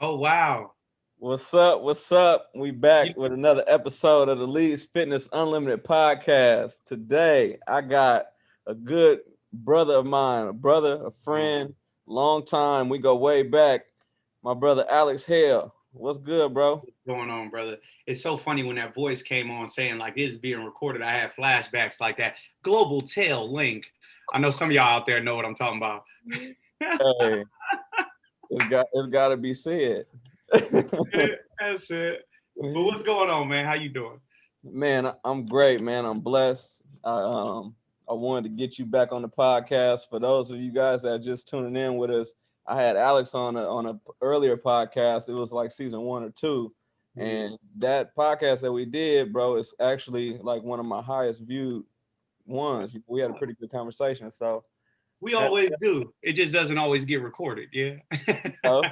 Oh wow. What's up? What's up? We back You, with another episode of the Leeds Fitness Unlimited podcast. Today, I got a good brother of mine, a brother, a friend, long time. We go way back. My brother Alex Hale. What's good, bro? what's going on, brother? It's so funny when that voice came on saying like this is being recorded. I had flashbacks like that. Global Tail Link. I know some of y'all out there know what I'm talking about. Hey, it's got to be said. That's it. But what's going on, man? How you doing? Man, I'm great, man. I'm blessed. I wanted to get you back on the podcast. For those of you guys that are just tuning in with us, I had Alex on a earlier podcast. It was like season 1 or 2, Mm. and that podcast that we did, bro, is actually like one of my highest viewed ones. We had a pretty good conversation. So, We always do. It just doesn't always get recorded. Yeah. oh,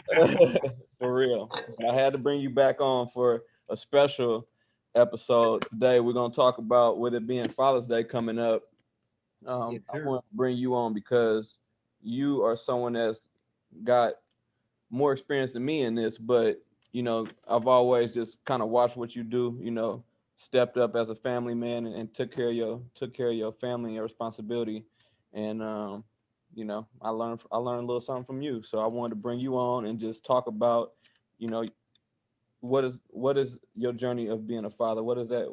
for real, I had to bring you back on for a special episode today. We're gonna talk about, with it being Father's Day coming up. Yes, I sir. want to bring you on because you are someone that's got more experience than me in this, but I've always just kind of watched what you do. Stepped up as a family man and took care of your family and your responsibility, and I learned a little something from you. So I wanted to bring you on and just talk about, you know, what is your journey of being a father? What is that?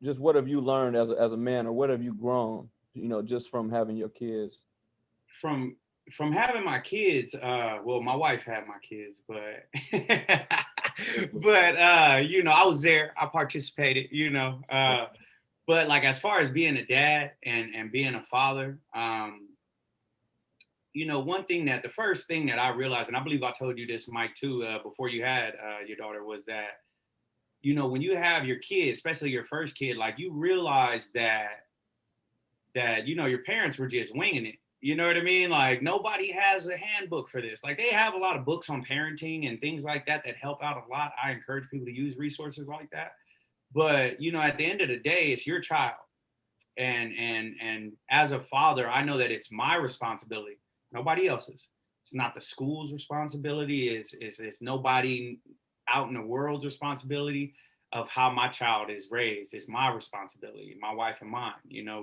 Just what have you learned as a man, or what have you grown, just from having your kids? From from having my kids, well, my wife had my kids, but I was there. I participated, but like as far as being a dad and being a father, one thing that the first thing that I realized, and I believe I told you this, Mike, too, before you had your daughter, was that when you have your kid, especially your first kid, like you realize that your parents were just winging it. You know what I mean? Like nobody has a handbook for this. Like they have a lot of books on parenting and things like that that help out a lot. I encourage people to use resources like that. But at the end of the day, it's your child. And as a father, I know that it's my responsibility, nobody else's. It's not the school's responsibility. It's nobody out in the world's responsibility of how my child is raised. It's my responsibility, my wife and mine.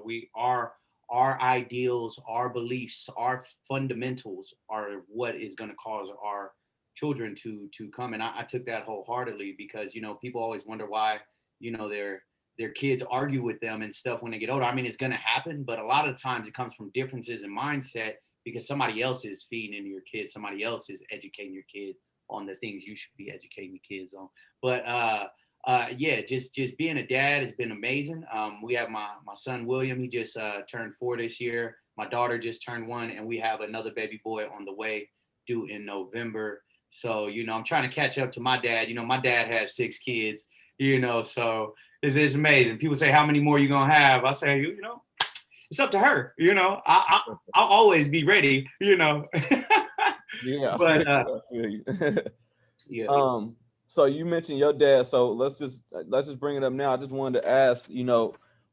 We are our ideals, our beliefs, our fundamentals are what is going to cause our children to come. And I took that wholeheartedly because people always wonder why their kids argue with them and stuff when they get older. I mean, it's going to happen, but a lot of times it comes from differences in mindset because somebody else is feeding into your kids, somebody else is educating your kid on the things you should be educating your kids on. But yeah, just being a dad has been amazing. We have my son William. He just turned 4 this year. My daughter just turned 1, and we have another baby boy on the way, due in November. So I'm trying to catch up to my dad. My dad has 6 kids. So it's amazing. People say, "How many more you gonna have?" I say, it's up to her. I'll always be ready. Yeah, I feel But you. I feel you. yeah. So you mentioned your dad. So let's just bring it up now. I just wanted to ask,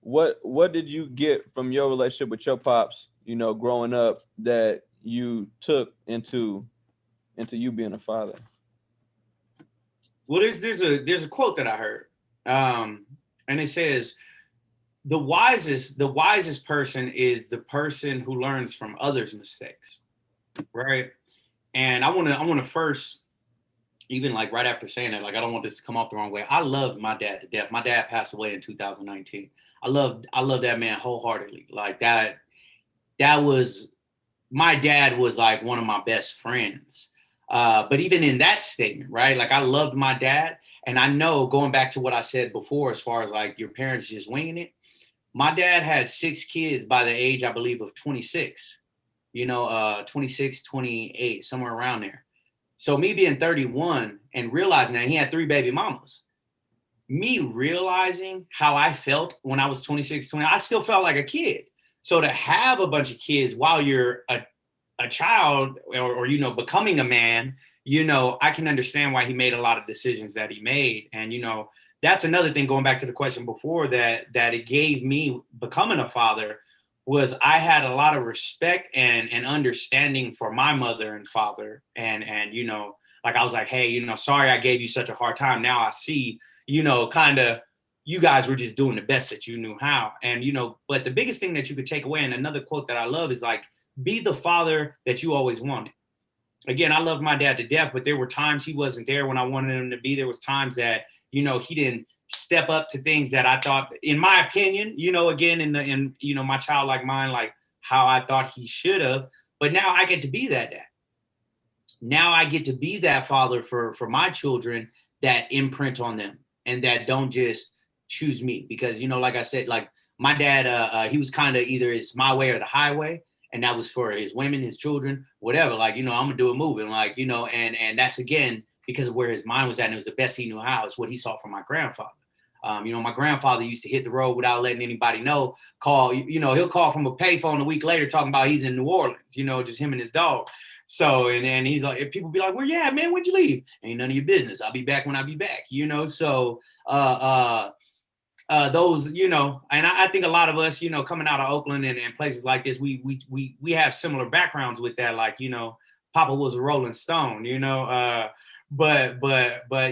what did you get from your relationship with your pops, growing up, that you took into you being a father? Well, there's a quote that I heard, and it says the wisest person is the person who learns from others' mistakes, right? And I want to first, even like right after saying that, like I don't want this to come off the wrong way. I loved my dad to death. My dad passed away in 2019. I love that man wholeheartedly. Like that was my dad was like one of my best friends. But even in that statement, right? Like I loved my dad, and I know going back to what I said before, as far as like your parents just winging it. My dad had 6 kids by the age, I believe, of 26. 26, 28, somewhere around there. So me being 31 and realizing that he had 3 baby mamas, me realizing how I felt when I was 26, 20, I still felt like a kid. So to have a bunch of kids while you're a child or becoming a man, I can understand why he made a lot of decisions that he made. And that's another thing, going back to the question before, that it gave me becoming a father was I had a lot of respect and understanding for my mother and father. And, you know, like I was like, hey, you know, sorry I gave you such a hard time. Now I see, you know, kind of you guys were just doing the best that you knew how. And, you know, but the biggest thing that you could take away, and another quote that I love is like, be the father that you always wanted. Again, I love my dad to death, but there were times he wasn't there when I wanted him to be. There was times that, you know, he didn't step up to things that I thought, in my opinion, you know, again, in you know, my childlike mind, like how I thought he should have. But now I get to be that dad. Now I get to be that father for my children, that imprint on them and that don't just choose me. Because, you know, like I said, like my dad, he was kind of either it's my way or the highway, and that was for his women, his children, whatever. Like, you know, I'm gonna do a movie, and like, you know, and that's again because of where his mind was at, and it was the best he knew how. It's what he saw from my grandfather. You know, my grandfather used to hit the road without letting anybody know. Call, you know, he'll call from a payphone a week later talking about he's in New Orleans. You know, just him and his dog. So and he's like, if people be like, "Where you at, man? When'd you leave?" Ain't none of your business. I'll be back when I be back. You know, so those, you know, and I think a lot of us, you know, coming out of Oakland and places like this, we have similar backgrounds with that. Like, you know, Papa was a Rolling Stone, you know, but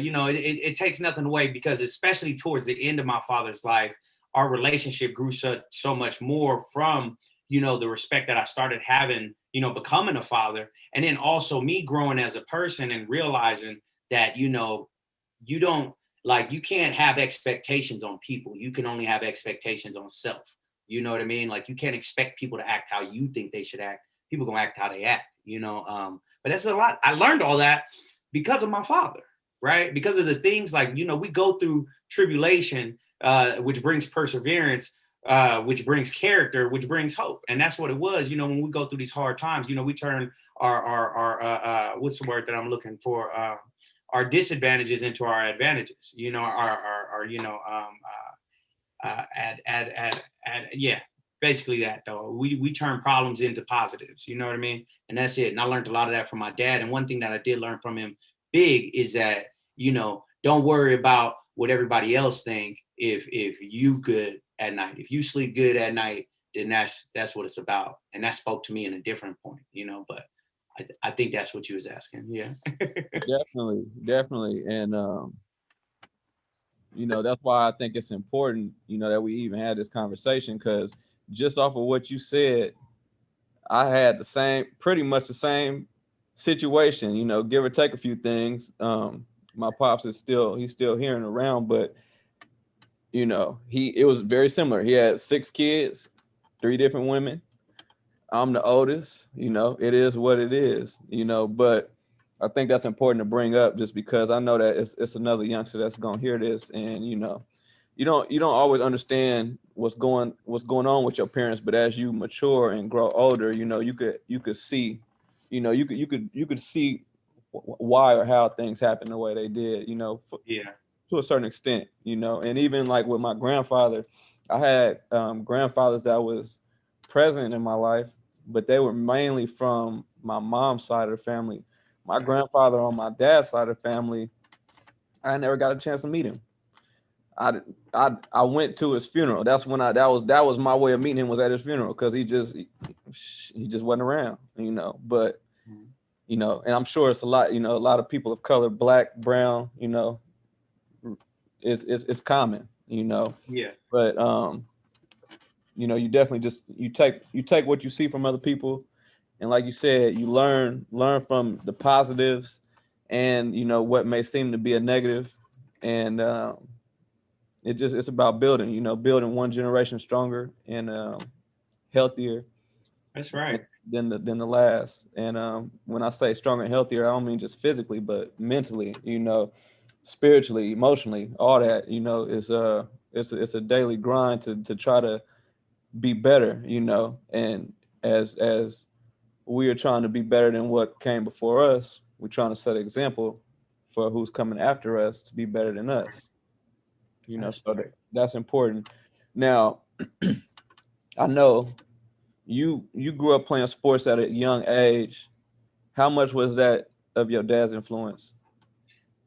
you know, it takes nothing away, because especially towards the end of my father's life, our relationship grew so much more from, you know, the respect that I started having, you know, becoming a father, and then also me growing as a person and realizing that, you know, you don't, like, you can't have expectations on people. You can only have expectations on self. You know what I mean? Like, you can't expect people to act how you think they should act. People gonna act how they act, you know. But that's a lot. I learned all that because of my father, right? Because of the things, like, you know, we go through tribulation, which brings perseverance, which brings character, which brings hope. And that's what it was. You know, when we go through these hard times, you know, we turn our what's the word that I'm looking for? Our disadvantages into our advantages, you know, our you know, yeah, basically that. Though we turn problems into positives, you know what I mean? And that's it. And I learned a lot of that from my dad. And one thing that I did learn from him big is that, you know, don't worry about what everybody else think. If you good at night, if you sleep good at night, then that's what it's about. And that spoke to me in a different point, you know. But I think that's what you was asking. Yeah. Definitely, definitely. And you know, that's why I think it's important, you know, that we even had this conversation, because just off of what you said, I had the same, pretty much the same situation, you know, give or take a few things. My pops is he's still here and around, but you know, it was very similar. He had 6 kids, 3 different women. I'm the oldest, you know, it is what it is, you know, but I think that's important to bring up, just because I know that it's another youngster that's gonna hear this, and you know, you don't always understand what's going on with your parents, but as you mature and grow older, you know, you could see, you know, you could see why or how things happen the way they did, you know, Yeah. to a certain extent, you know. And even like with my grandfather, I had grandfathers that was present in my life, but they were mainly from my mom's side of the family. My grandfather on my dad's side of the family, I never got a chance to meet him. I went to his funeral. That's when that was my way of meeting him, was at his funeral, because he just wasn't around, you know. But you know, and I'm sure it's a lot, you know, a lot of people of color, black, brown, you know, it's common, you know. Yeah. But you know, you definitely just you take what you see from other people, and like you said, you learn from the positives, and you know what may seem to be a negative, and it's about building, you know, building one generation stronger and healthier That's right. than the last. And when I say stronger and healthier, I don't mean just physically, but mentally, you know, spiritually, emotionally, all that, you know, is it's a daily grind to try to be better, you know. And as we are trying to be better than what came before us, we're trying to set an example for who's coming after us to be better than us, you know. That's So right. that's important. Now, I know you grew up playing sports at a young age. How much was that of your dad's influence?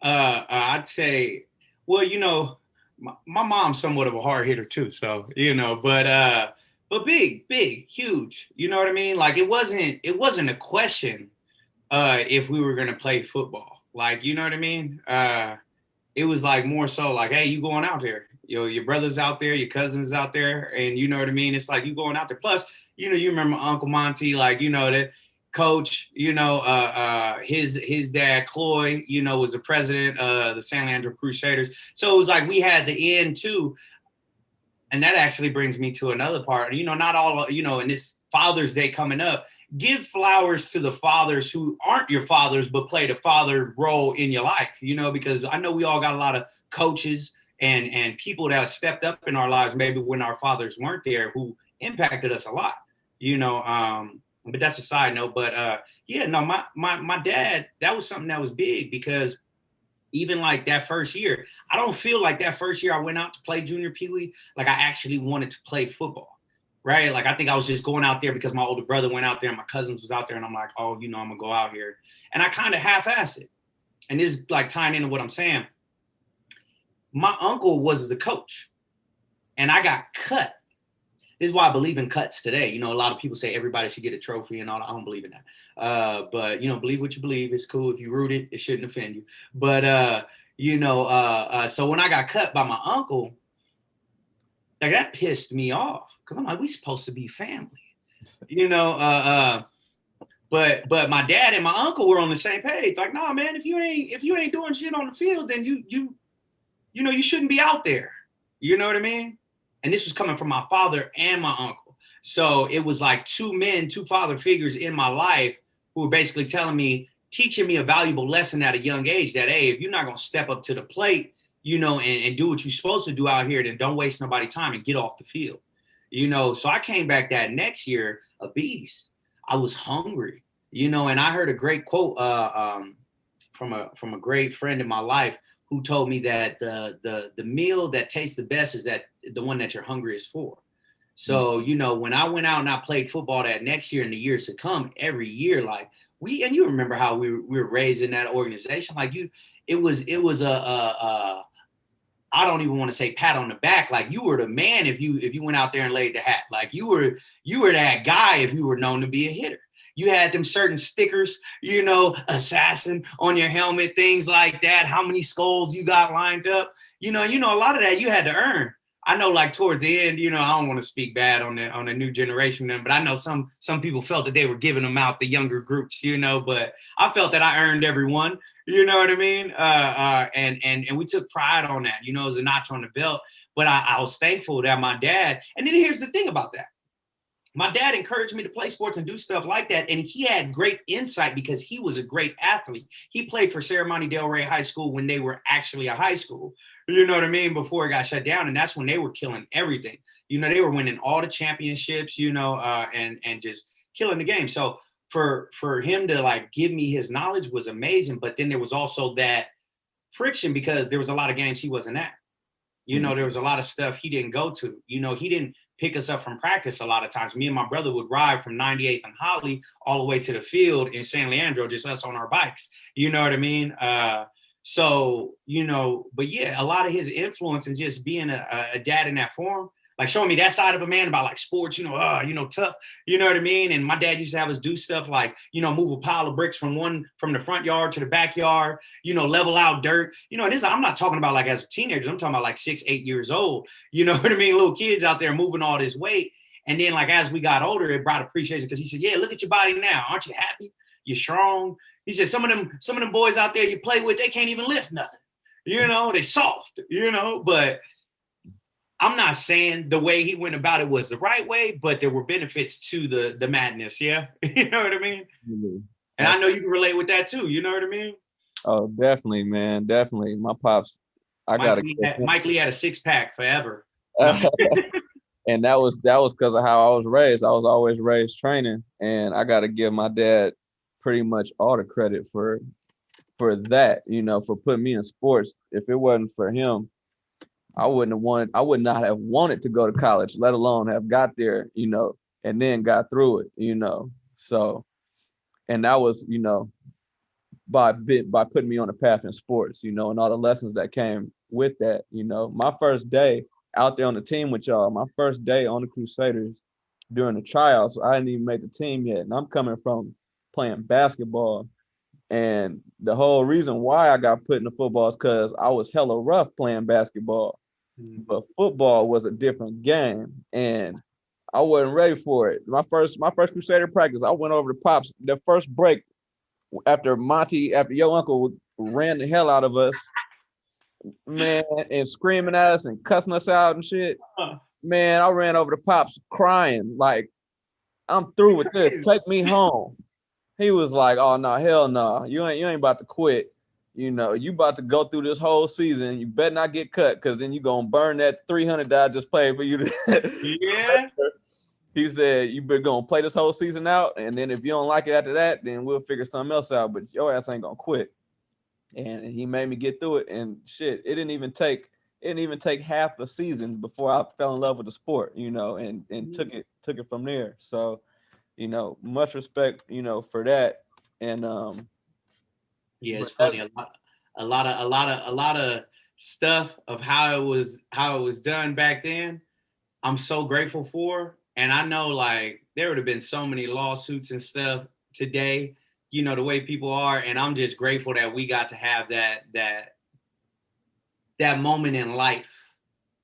I'd say, well, you know, my mom's somewhat of a hard hitter too. So, you know, but but big, huge. You know what I mean? Like it wasn't a question if we were gonna play football. Like, you know what I mean? It was like more so like, hey, you going out there? Your brother's out there, your cousin's out there, and you know what I mean? It's like you going out there. Plus, you remember Uncle Monty, like, that coach, his dad, Cloy, was the president of the San Leandro Crusaders. So it was like we had the end too. And that actually brings me to another part. Not all, in this Father's Day coming up, give flowers to the fathers who aren't your fathers, but played a father role in your life, because I know we all got a lot of coaches and people that have stepped up in our lives, maybe when our fathers weren't there, who impacted us a lot, but that's a side note. But my dad, that was something that was big, because even like that first year, I don't feel like that first year I went out to play junior Pee Wee, like I actually wanted to play football, right? Like I think I was just going out there because my older brother went out there and my cousins was out there, and I'm like, oh, I'm gonna go out here, and I kind of half-assed it. And this is like tying into what I'm saying. My uncle was the coach, and I got cut. This is why I believe in cuts today. A lot of people say everybody should get a trophy and all that. I don't believe in that. But believe what you believe. It's cool. If you root it, it shouldn't offend you. But so when I got cut by my uncle, like that pissed me off, because I'm like, we supposed to be family, But my dad and my uncle were on the same page. Like, nah, man, if you ain't doing shit on the field, then you shouldn't be out there. You know what I mean? And this was coming from my father and my uncle. So it was like two father figures in my life who were basically teaching me a valuable lesson at a young age, that, hey, if you're not going to step up to the plate, and do what you're supposed to do out here, then don't waste nobody's time and get off the field. So I came back that next year a beast. I was hungry, and I heard a great quote from a great friend in my life, who told me that the meal that tastes the best is that the one that you're hungriest for. So, when I went out and I played football that next year and the years to come, every year, like and you remember how we were raised in that organization, like it was I don't even want to say pat on the back. Like, you were the man if you went out there and laid the hat. Like, you were that guy if you were known to be a hitter. You had them certain stickers, assassin on your helmet, things like that. How many skulls you got lined up? A lot of that you had to earn. I know, like, towards the end, I don't want to speak bad on the new generation, but I know some people felt that they were giving them out, the younger groups, but I felt that I earned every one. You know what I mean? And we took pride on that, as a notch on the belt. But I was thankful that my dad, and then here's the thing about that. My dad encouraged me to play sports and do stuff like that. And he had great insight because he was a great athlete. He played for Serramonte Del Rey High School when they were actually a high school, you know what I mean, before it got shut down. And that's when they were killing everything. They were winning all the championships, and just killing the game. So for him to like give me his knowledge was amazing. But then there was also that friction, because there was a lot of games he wasn't at. There was a lot of stuff he didn't go to. He didn't pick us up from practice a lot of times. Me and my brother would ride from 98th and Holly all the way to the field in San Leandro, just us on our bikes. You know what I mean? So, but yeah, a lot of his influence and just being a dad in that form, like showing me that side of a man about like sports, tough, you know what I mean? And my dad used to have us do stuff like, move a pile of bricks from the front yard to the backyard, level out dirt. I'm not talking about like as teenagers, I'm talking about like 6, 8 years old, you know what I mean? Little kids out there moving all this weight. And then like, as we got older, it brought appreciation, because he said, yeah, look at your body now. Aren't you happy? You're strong. He said, some of them boys out there you play with, they can't even lift nothing. They soft, but I'm not saying the way he went about it was the right way, but there were benefits to the madness. Yeah. You know what I mean? Mm-hmm. And I know you can relate with that too. You know what I mean? Oh, definitely, man. Definitely. My pops, Mike Lee had a 6-pack forever. And that was because of how I was raised. I was always raised training, and I got to give my dad pretty much all the credit for that, for putting me in sports. If it wasn't for him, I would not have wanted to go to college, let alone have got there, and then got through it, So, and that was, by putting me on a path in sports, and all the lessons that came with that. My first day out there on the team with y'all, my first day on the Crusaders, during the tryouts. I hadn't even made the team yet, and I'm coming from playing basketball. And the whole reason why I got put into football is because I was hella rough playing basketball, but football was a different game, and I wasn't ready for it. My first Crusader practice, I went over to Pops. The first break after your uncle ran the hell out of us, man, and screaming at us and cussing us out and shit. Man, I ran over to Pops crying, like, I'm through with this. Take me home. He was like, oh no, hell no. You ain't about to quit. You know, you about to go through this whole season. You better not get cut, because then you gonna burn that 300 that I just paid for you to Yeah. He said, you better gonna play this whole season out, and then if you don't like it after that, then we'll figure something else out. But your ass ain't gonna quit. And he made me get through it. And shit, it didn't even take half a season before I fell in love with the sport, you know, and took it from there. So, you know, much respect, you know, for that. And Yeah, it's funny. A lot of stuff of how it was done back then. I'm so grateful for, and I know like there would have been so many lawsuits and stuff today. You know the way people are, and I'm just grateful that we got to have that moment in life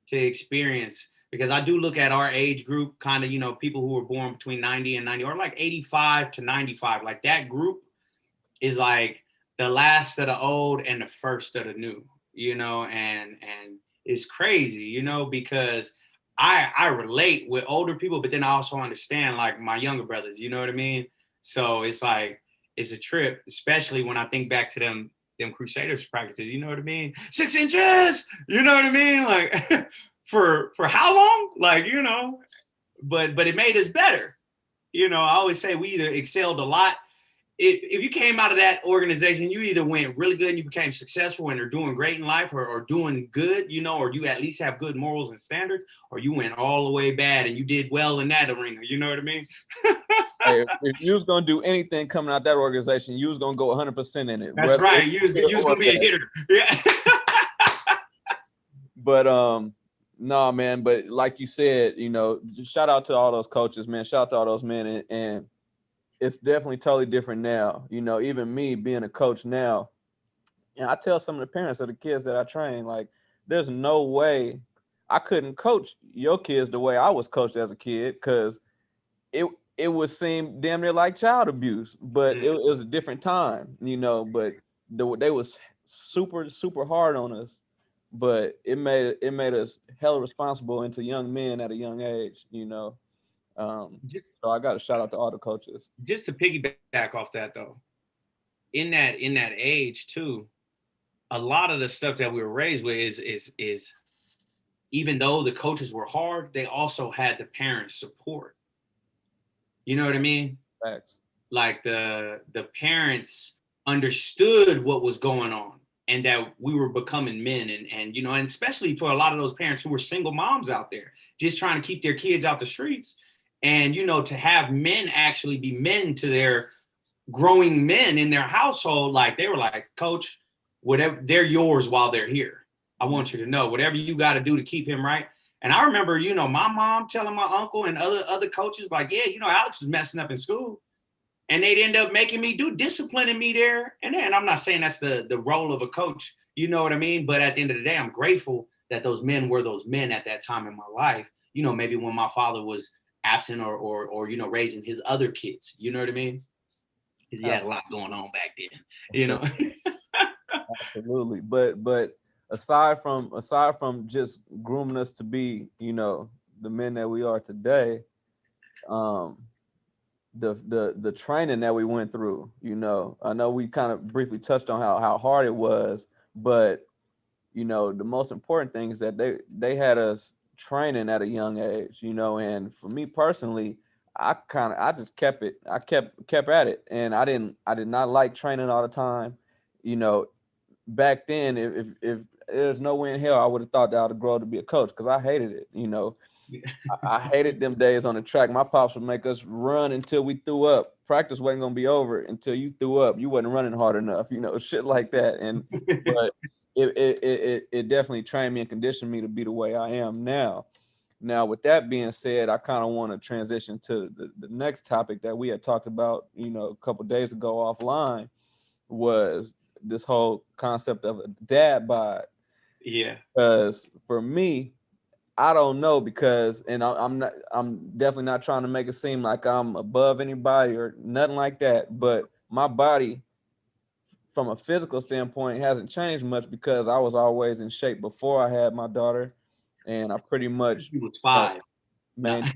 to experience, because I do look at our age group, kind of, you know, people who were born between 90 and 90, or like 85 to 95, like that group is like the last of the old and the first of the new, you know, and it's crazy, you know, because I relate with older people, but then I also understand like my younger brothers, you know what I mean? So it's like, it's a trip, especially when I think back to them Crusaders practices, you know what I mean? 6 inches, you know what I mean? Like for how long? Like, you know, but it made us better. You know, I always say we either excelled a lot. If you came out of that organization, you either went really good and you became successful and are doing great in life, or doing good, you know, or you at least have good morals and standards, or you went all the way bad and you did well in that arena. You know what I mean? hey, if you was gonna do anything coming out that organization, you was gonna go 100% in it. That's right. You was gonna be a hitter. Yeah. But no, man. But like you said, you know, just shout out to all those coaches, man. Shout out to all those men, and it's definitely totally different now. You know, even me being a coach now, and I tell some of the parents of the kids that I train, like, there's no way I couldn't coach your kids the way I was coached as a kid, because it would seem damn near like child abuse, but it was a different time, you know. But they was super hard on us, but it made us hella responsible into young men at a young age, you know. So I got to shout out to all the coaches. Just to piggyback off that though, in that age too, a lot of the stuff that we were raised with is even though the coaches were hard, they also had the parents' support. You know what I mean? Facts. Like the parents understood what was going on, and that we were becoming men, and you know, and especially for a lot of those parents who were single moms out there just trying to keep their kids out the streets, and you know, to have men actually be men to their growing men in their household, like they were like, coach, whatever, they're yours while they're here. I want you to know whatever you got to do to keep him right. And I remember, you know, my mom telling my uncle and other coaches, like, yeah, you know, Alex was messing up in school. And they'd end up making me disciplining me there. And then I'm not saying that's the role of a coach, you know what I mean? But at the end of the day, I'm grateful that those men were those men at that time in my life. You know, maybe when my father was absent, or you know, raising his other kids, you know what I mean? He had a lot going on back then, you know. Absolutely. But aside from just grooming us to be, you know, the men that we are today, the training that we went through, you know, I know we kind of briefly touched on how hard it was, but you know, the most important thing is that they had us training at a young age, you know. And for me personally, I just kept at it, and I did not like training all the time, you know. Back then, if there's no way in hell I would have thought that I'd grow to be a coach, because I hated it, you know. I hated them days on the track. My pops would make us run until we threw up. Practice wasn't gonna be over until you threw up. You wasn't running hard enough, you know, shit like that. And but it definitely trained me and conditioned me to be the way I am now. Now, with that being said, I kind of want to transition to the next topic that we had talked about, a couple of days ago offline, was this whole concept of a dad bod. Yeah. Because for me, I don't know, because, and I'm definitely not trying to make it seem like I'm above anybody or nothing like that, but my body from a physical standpoint hasn't changed much, because I was always in shape before I had my daughter, and I pretty much He was 5. No. man.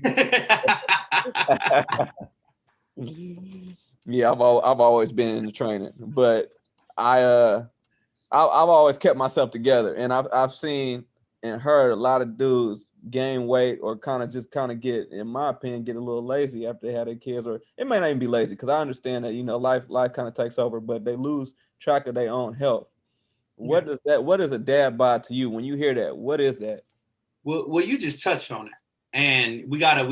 Yeah, I've always been in the training, but I've always kept myself together, and I've seen and heard a lot of dudes gain weight or kind of get, in my opinion, get a little lazy after they had their kids, or it may not even be lazy, because I understand that life kind of takes over, but they lose track of their own health. What is a dad bod to you when you hear that? What is that? Well, you just touched on it, and we gotta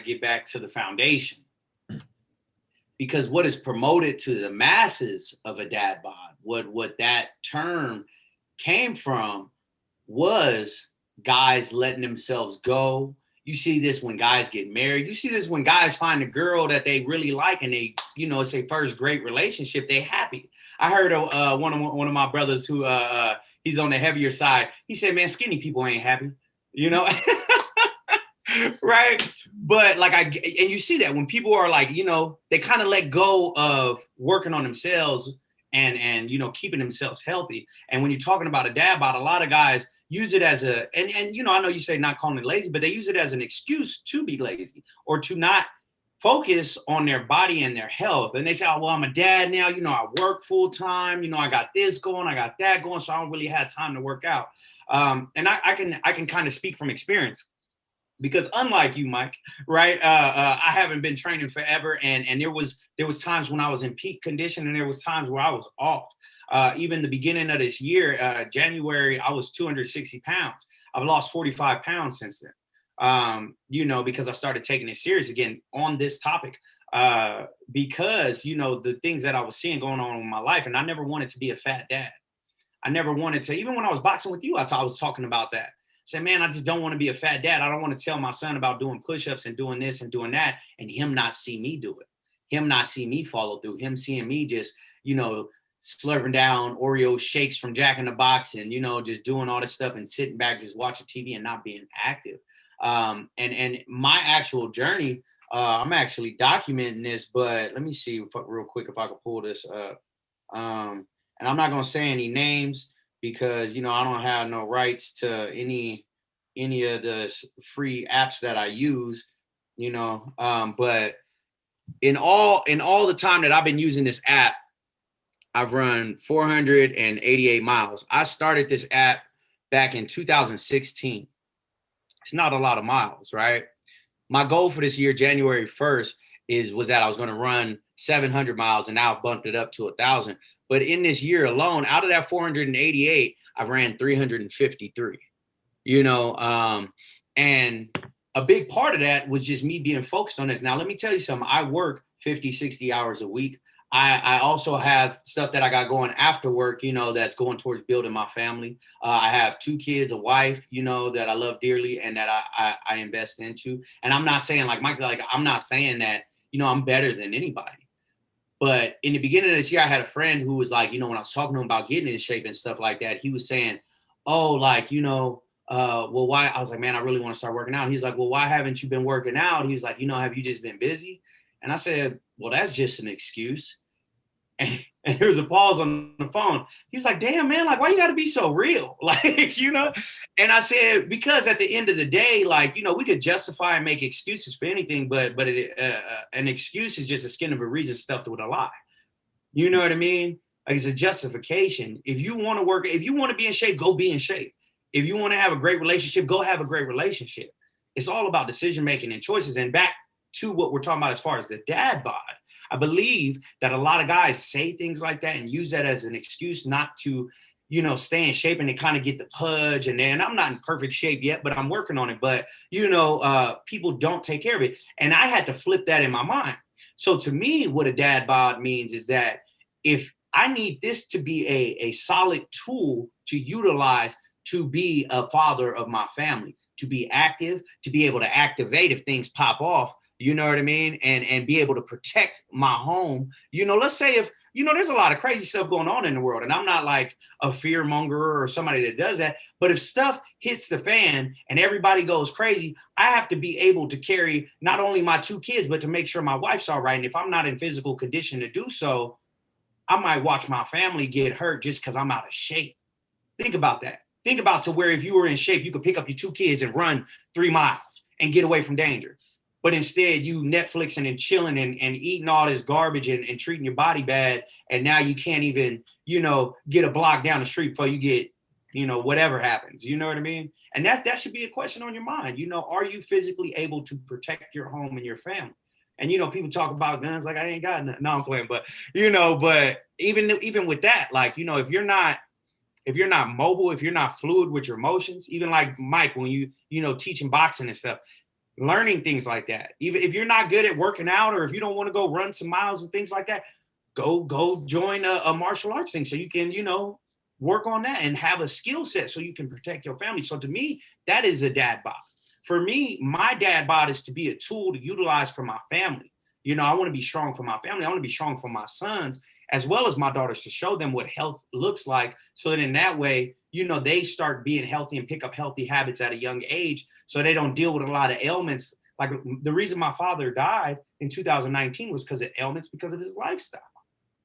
get back to the foundation, because what is promoted to the masses of a dad bod, what that term came from, was guys letting themselves go. You see this when guys get married. You see this when guys find a girl that they really like, and they, it's their first great relationship. They happy. I heard one of my brothers who he's on the heavier side. He said, "Man, skinny people ain't happy," right? But and you see that when people are like, they kind of let go of working on themselves and keeping themselves healthy. And when you're talking about a dad bod, a lot of guys use it as and I know you say not calling it lazy, but they use it as an excuse to be lazy or to not focus on their body and their health. And they say, "Oh, well, I'm a dad now, I work full time, I got this going, I got that going, so I don't really have time to work out." And I can kind of speak from experience, because unlike you, Mike, right? I haven't been training forever, and there was times when I was in peak condition, and there was times where I was off. Even the beginning of this year, January, I was 260 pounds. I've lost 45 pounds since then. Because I started taking it serious again on this topic. Because the things that I was seeing going on in my life, and I never wanted to be a fat dad. I never wanted to. Even when I was boxing with you, I was talking about that. Say, man, I just don't want to be a fat dad. I don't want to tell my son about doing push-ups and doing this and doing that, and him not see me do it. Him not see me follow through. Him seeing me just, slurping down Oreo shakes from Jack in the Box, and, just doing all this stuff and sitting back, just watching TV and not being active. And my actual journey, I'm actually documenting this, but let me see real quick if I can pull this up. And I'm not going to say any names, because, I don't have no rights to any of the free apps that I use, but in all the time that I've been using this app, I've run 488 miles. I started this app back in 2016. It's not a lot of miles, right? My goal for this year, January 1st, was that I was going to run 700 miles, and now I've bumped it up to 1,000. But in this year alone, out of that 488, I've ran 353, and a big part of that was just me being focused on this. Now, let me tell you something. I work 50, 60 hours a week. I also have stuff that I got going after work, that's going towards building my family. I have 2 kids, a wife, that I love dearly and that I invest into. And I'm not saying I'm not saying that, I'm better than anybody. But in the beginning of this year, I had a friend who was like, when I was talking to him about getting in shape and stuff like that, he was saying, "Oh, well, why?" I was like, "Man, I really want to start working out." He's like, "Well, why haven't you been working out?" He's like, "Have you just been busy?" And I said, "Well, that's just an excuse." And there was a pause on the phone. He's like, "Damn, man, why you got to be so real?" And I said, because at the end of the day, we could justify and make excuses for anything, but an excuse is just a skin of a reason stuffed with a lie. You know what I mean? It's a justification. If you want to work, if you want to be in shape, go be in shape. If you want to have a great relationship, go have a great relationship. It's all about decision-making and choices. And back to what we're talking about as far as the dad bod, I believe that a lot of guys say things like that and use that as an excuse not to, stay in shape, and they kind of get the pudge. And then I'm not in perfect shape yet, but I'm working on it. But, people don't take care of it. And I had to flip that in my mind. So to me, what a dad bod means is that if I need this to be a solid tool to utilize to be a father of my family, to be active, to be able to activate if things pop off, you know what I mean? And be able to protect my home. You know, let's say if, you know, there's a lot of crazy stuff going on in the world, and I'm not like a fear monger or somebody that does that. But if stuff hits the fan and everybody goes crazy, I have to be able to carry not only my 2 kids, but to make sure my wife's all right. And if I'm not in physical condition to do so, I might watch my family get hurt just because I'm out of shape. Think about that. Think about to where if you were in shape, you could pick up your 2 kids and run 3 miles and get away from danger. But instead, you Netflixing and chilling and eating all this garbage and treating your body bad. And now you can't even, you know, get a block down the street before you get, you know, whatever happens. You know what I mean? And that should be a question on your mind. You know, are you physically able to protect your home and your family? And, you know, people talk about guns like I ain't got nothing. No, I'm playing. But, you know, but even with that, like, you know, if you're not mobile, if you're not fluid with your emotions, even like Mike, when you know, teaching boxing and stuff, learning things like that. Even if you're not good at working out, or if you don't want to go run some miles and things like that, go join a martial arts thing so you can, you know, work on that and have a skill set so you can protect your family. So to me, that is a dad bod. For me, my dad bod is to be a tool to utilize for my family. You know, I want to be strong for my family. I want to be strong for my sons as well as my daughters, to show them what health looks like, so that in that way, you know, they start being healthy and pick up healthy habits at a young age, so they don't deal with a lot of ailments. Like the reason my father died in 2019 was because of ailments, because of his lifestyle,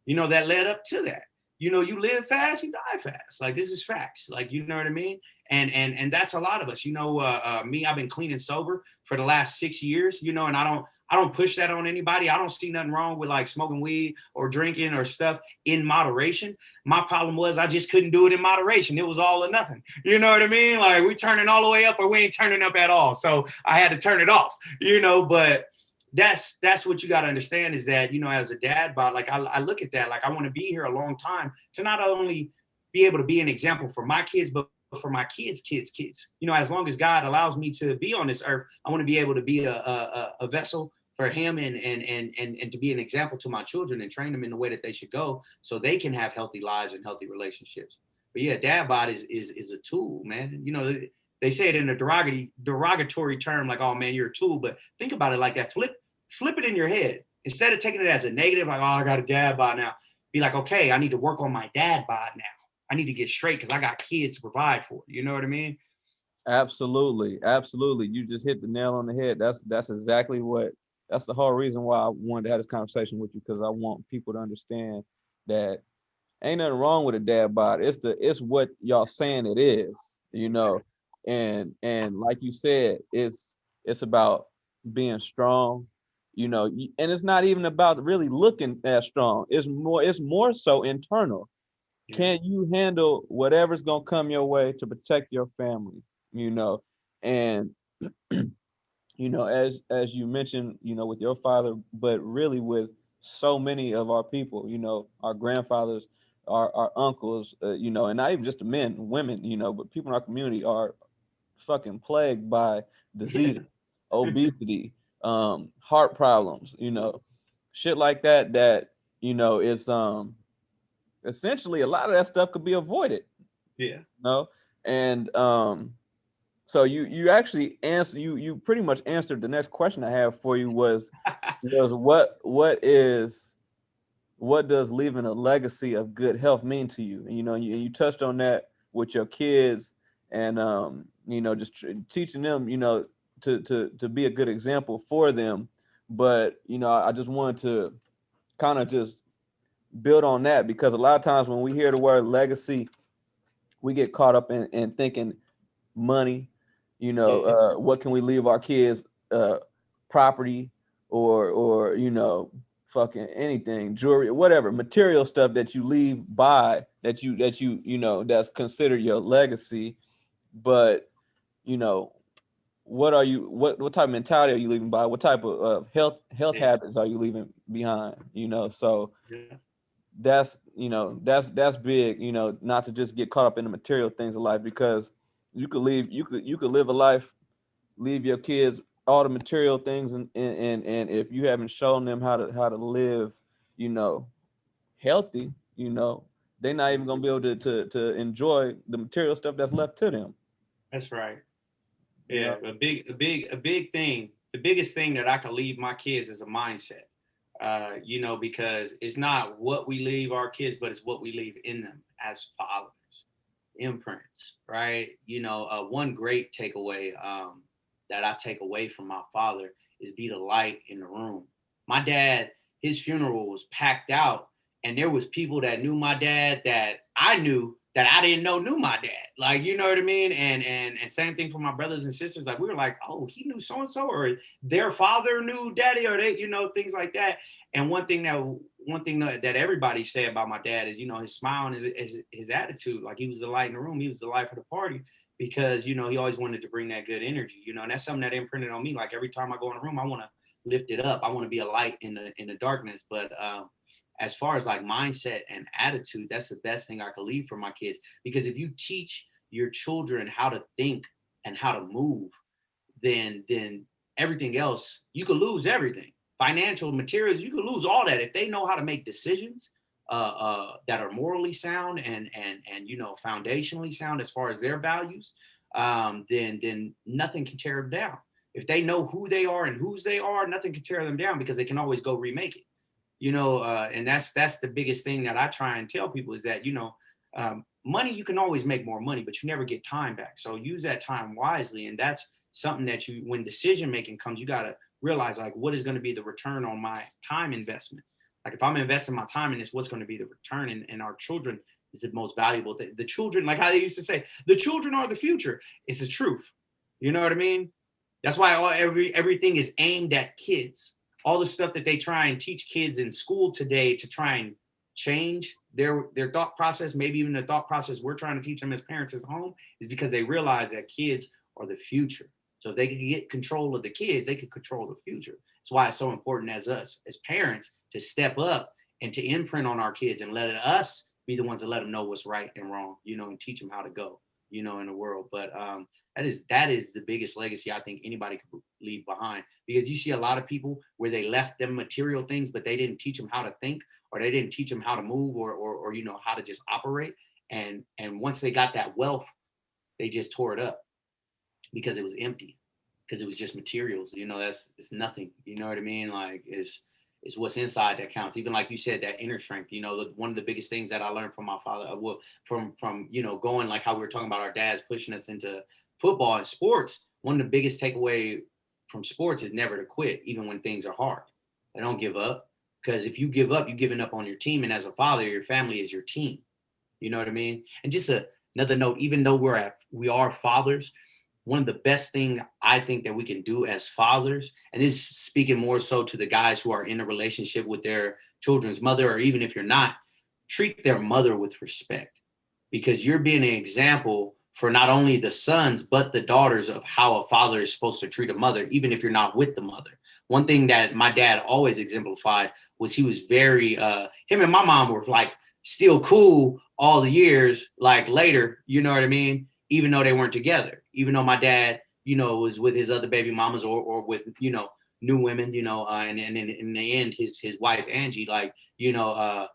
you know, that led up to that. You know, you live fast, you die fast. Like, this is facts. Like, you know what I mean? And that's a lot of us. You know, me, I've been clean and sober for the last 6 years, you know, and I don't push that on anybody. I don't see nothing wrong with like smoking weed or drinking or stuff in moderation. My problem was I just couldn't do it in moderation. It was all or nothing. You know what I mean? Like, we turning all the way up or we ain't turning up at all. So I had to turn it off, you know, but that's what you got to understand, is that, you know, as a dad bod, like I look at that, like I want to be here a long time to not only be able to be an example for my kids, but for my kids, you know, as long as God allows me to be on this earth, I want to be able to be a vessel for him and to be an example to my children and train them in the way that they should go, so they can have healthy lives and healthy relationships. But yeah, dad bod is a tool, man. You know, they say it in a derogatory term, like, oh man, you're a tool. But think about it like that. Flip it in your head. Instead of taking it as a negative, like, oh, I got a dad bod now, be like, okay, I need to work on my dad bod now. I need to get straight because I got kids to provide for. You know what I mean? Absolutely, absolutely. You just hit the nail on the head. That's exactly what. That's the whole reason why I wanted to have this conversation with you, because I want people to understand that ain't nothing wrong with a dad bod. It's what y'all saying it is, you know. And like you said, it's about being strong, you know, and it's not even about really looking as strong. It's more so internal. Yeah. Can you handle whatever's gonna come your way to protect your family, you know? And you know, as you mentioned, you know, with your father, but really with so many of our people, you know, our grandfathers, our uncles, you know, and not even just the men, women, you know, but people in our community are fucking plagued by disease, obesity, heart problems, you know, shit like that. That, you know, is essentially a lot of that stuff could be avoided. Yeah. You know, and so you actually answer you pretty much answered the next question I have for you, was what does leaving a legacy of good health mean to you? And you know, you touched on that with your kids, and you know, just teaching them, you know, to be a good example for them. But you know, I just wanted to kind of just build on that, because a lot of times when we hear the word legacy, we get caught up in thinking money, you know, what can we leave our kids, property, or you know, fucking anything, jewelry, whatever material stuff that you leave by, that you know, that's considered your legacy. But you know, what type of mentality are you leaving by? What type of health habits are you leaving behind? You know, so that's, you know, that's big, you know, not to just get caught up in the material things of life, because you could live a life, leave your kids all the material things, and if you haven't shown them how to live, you know, healthy, you know, they're not even gonna be able to enjoy the material stuff that's left to them. That's right. You Yeah, know, a big thing. The biggest thing that I can leave my kids is a mindset. You know, because it's not what we leave our kids, but it's what we leave in them as fathers. Imprints, right? You know, one great takeaway that I take away from my father is be the light in the room. My dad, his funeral was packed out, and there was people that knew my dad that I knew that I didn't know knew my dad. Like, you know what I mean? And same thing for my brothers and sisters. Like, we were like, oh, he knew so and so, or their father knew daddy, or they, you know, things like that. And one thing that everybody say about my dad is, you know, his smile and his attitude. Like, he was the light in the room. He was the life of the party because, you know, he always wanted to bring that good energy, you know, and that's something that imprinted on me. Like, every time I go in a room, I want to lift it up. I want to be a light in the darkness. But as far as like mindset and attitude, that's the best thing I could leave for my kids. Because if you teach your children how to think and how to move, then everything else, you could lose everything. Financial materials, you could lose all that if they know how to make decisions that are morally sound and you know, foundationally sound as far as their values. Then nothing can tear them down. If they know who they are and whose they are, nothing can tear them down because they can always go remake it. You know, and that's the biggest thing that I try and tell people is that, you know, money, you can always make more money, but you never get time back. So use that time wisely. And that's something that you, when decision making comes, you got to realize, like, what is going to be the return on my time investment? Like, if I'm investing my time in this, what's going to be the return? And our children is the most valuable thing. The children, like how they used to say, the children are the future. It's the truth. You know what I mean? That's why everything is aimed at kids. All the stuff that they try and teach kids in school today to try and change their thought process, maybe even the thought process we're trying to teach them as parents at home, is because they realize that kids are the future. So if they could get control of the kids, they could control the future. That's why it's so important as us, as parents, to step up and to imprint on our kids and let us be the ones to let them know what's right and wrong, you know, and teach them how to go, you know, in the world. But that is the biggest legacy I think anybody could leave behind, because you see a lot of people where they left them material things, but they didn't teach them how to think, or they didn't teach them how to move, or you know, how to just operate. And once they got that wealth, they just tore it up because it was empty, because it was just materials. You know, it's nothing. You know what I mean? Like, it's what's inside that counts. Even like you said, that inner strength. You know, one of the biggest things that I learned from my father, well, from you know, going, like how we were talking about our dads pushing us into football and sports. One of the biggest takeaway from sports is never to quit, even when things are hard. They don't give up, because if you give up, you're giving up on your team. And as a father, your family is your team. You know what I mean? And just another note, even though we are fathers, one of the best thing I think that we can do as fathers, and this is speaking more so to the guys who are in a relationship with their children's mother, or even if you're not, treat their mother with respect, because you're being an example for not only the sons, but the daughters of how a father is supposed to treat a mother, even if you're not with the mother. One thing that my dad always exemplified was he was very, him and my mom were like still cool all the years, like later, you know what I mean? Even though they weren't together, even though my dad, you know, was with his other baby mamas, or with, you know, new women, you know, and in the end, his wife, Angie, like, you know,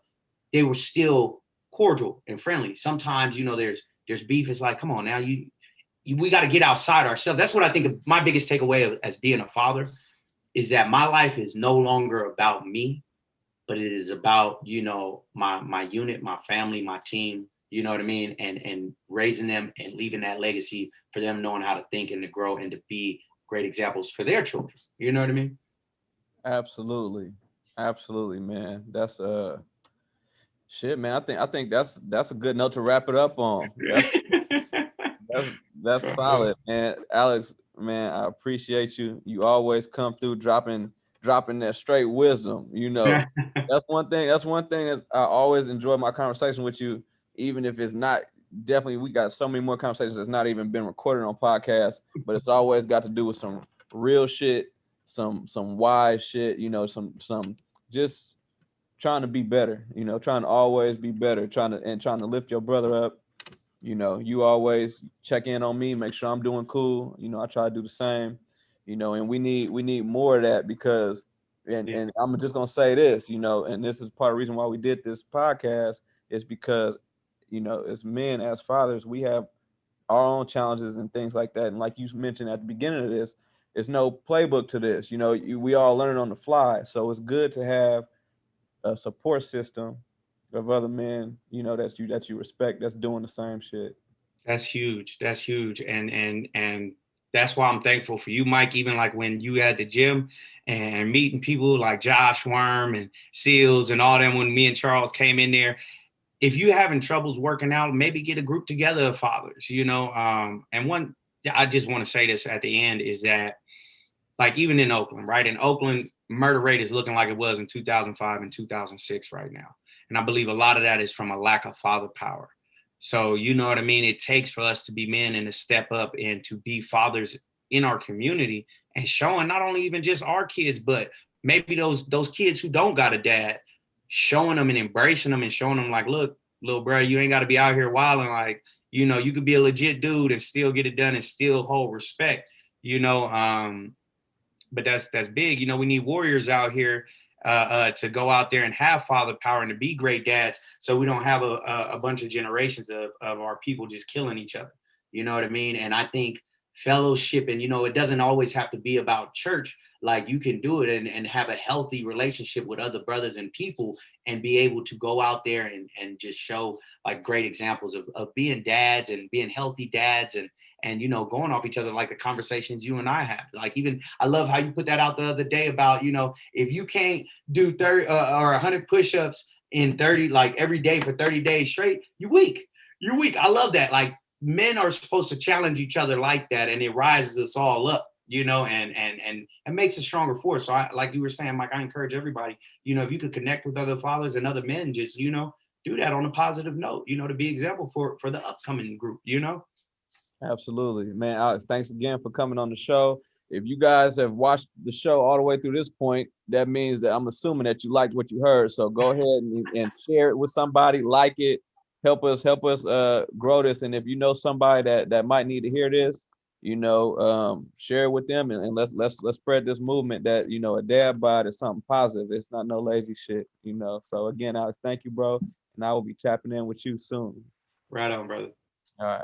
they were still cordial and friendly. Sometimes, you know, there's beef. It's like, come on now, we got to get outside ourselves. That's what I think of my biggest takeaway as being a father, is that my life is no longer about me, but it is about, you know, my unit, my family, my team, you know what I mean? And raising them and leaving that legacy for them, knowing how to think and to grow and to be great examples for their children. You know what I mean? absolutely, absolutely, man. That's shit, man. I think that's a good note to wrap it up on. That's that's solid, man. Alex, man, I appreciate you. You always come through dropping that straight wisdom. You know, that's one thing. That's one thing is I always enjoy my conversation with you, even if it's not. Definitely, we got so many more conversations that's not even been recorded on podcasts, but it's always got to do with some real shit, some wise shit. You know, some just trying to be better. You know, trying to always be better, trying to lift your brother up. You know, you always check in on me, make sure I'm doing cool. You know, I try to do the same. You know, and we need more of that, because and I'm just gonna say this, you know, and this is part of the reason why we did this podcast, is because, you know, as men, as fathers, we have our own challenges and things like that. And like you mentioned at the beginning of this, there's no playbook to this. You know, we all learn on the fly. So it's good to have a support system of other men, you know, that you respect, that's doing the same shit. That's huge. That's huge. And that's why I'm thankful for you, Mike. Even like when you at the gym and meeting people like Josh Worm and Seals and all them, when me and Charles came in there, if you having troubles working out, maybe get a group together of fathers, you know. And one, I just want to say this at the end is that, like, even in Oakland, right? In Oakland, murder rate is looking like it was in 2005 and 2006 right now. And I believe a lot of that is from a lack of father power. So, you know what I mean? It takes for us to be men and to step up and to be fathers in our community and showing not only even just our kids, but maybe those kids who don't got a dad, showing them and embracing them and showing them like, look, little bro, you ain't got to be out here wilding. Like, you know, you could be a legit dude and still get it done and still hold respect, you know. But that's big. You know, we need warriors out here to go out there and have father power and to be great dads, so we don't have a bunch of generations of our people just killing each other. You know what I mean? And I think fellowship, and you know, it doesn't always have to be about church. Like, you can do it and have a healthy relationship with other brothers and people and be able to go out there and just show like great examples of being dads and being healthy dads and you know, going off each other, like the conversations you and I have. Like, even I love how you put that out the other day about, you know, if you can't do 30 or 100 push-ups in 30, like every day for 30 days straight, you're weak. You're weak. I love that. Like, men are supposed to challenge each other like that, and it rises us all up, you know, and makes a stronger force. So I, like you were saying, Mike, I encourage everybody, you know, if you could connect with other fathers and other men, just, you know, do that on a positive note, you know, to be example for the upcoming group, you know. Absolutely, man. Alex, thanks again for coming on the show. If you guys have watched the show all the way through this point, that means that I'm assuming that you liked what you heard. So go ahead and share it with somebody, like it, help us grow this. And if you know somebody that might need to hear this, you know, share it with them, and let's spread this movement that, you know, a dad bod is something positive. It's not no lazy shit, you know. So again, Alex, thank you, bro. And I will be tapping in with you soon. Right on, brother. All right.